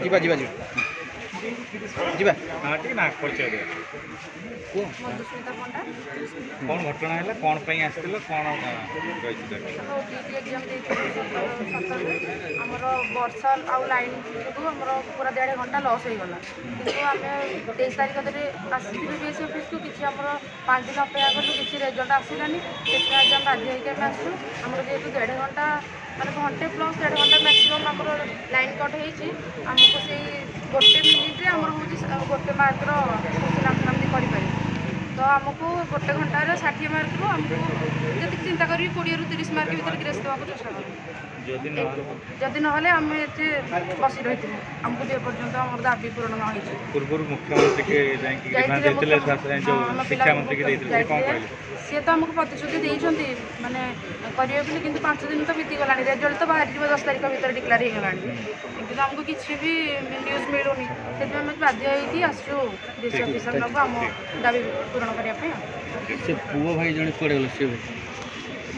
ଯିବା ଯିବା ଯିବା ଯିବା हाँ ठीक ना परिचय दे କୁହ ମଧୁସ୍ମିତା ପଣ୍ଡା कौन घटना है कौन पे आसथिल कौन रही ଓଟିଟି ଏକ୍ଜାମ୍ ଦେଇଥିଲୁ ସକାଳୁ ଆମର ବର୍ଷା ଆଉ ଲାଇନ୍ ଯୋଗୁଁ ଆମର ପୁରା 1.5 ଘଣ୍ଟା ଲସ୍ ହେଇଗଲା କିନ୍ତୁ ଆମେ 23 ତାରିଖ ଧରି ଆସିଥିଲୁ ବିଏସ୍ସି ଅଫିସ୍କୁ କିଛି ଆମର 5 ଦିନ ଅପେକ୍ଷା କଲୁ କିଛି ରେଜଲ୍ଟ ଆସିଲାନି ସେଥିପାଇଁ ଆଜି ଆମେ ବାଧ୍ୟ ହେଇକି ଆମେ ଆସିଛୁ ଆମର ଯେହେତୁ 1.5 ଘଣ୍ଟା ମାନେ ଘଣ୍ଟେ ପ୍ଲସ୍ 1.5 ଘଣ୍ଟା ମ୍ୟାକ୍ସିମମ୍ ଆମର ଲାଇନ୍ କଟ୍ ହେଇଛି ଆମକୁ ସେଇ 1 ମିନିଟ୍ରେ ଆମର ହେଉଛି 1 ମାର୍କର କ୍ୱେଶ୍ଚିନ୍ ଆନ୍ସର୍ ଆମେ କରିପାରିବୁ ତ ଆମକୁ 1 ଘଣ୍ଟାରେ 60 ମାର୍କରୁ ଆମକୁ ଯେତିକି चिंता करी 20 ରୁ 30 मार्क भीतर ग्रेस देवाक चेष्टा करूँ जदि ना आम ये बसी रही आमको जे पर्यंत आम दाबी पूरण न पूर्व मुख्यमंत्री के शिक्षा मंत्री सी तो आमको प्रतिश्रुति देते मानने करेंगे कि 5 दिन तो बीतीगला रेजल्ट तो बाहर 10 तारीख भर डिक्लेयर होगा कि आमको किसी भी न्यूज मिलूनी से बाध्य आसचु डीसी ऑफिसर आम दाबी पूरण करने पुओ भाई जन कड़े गल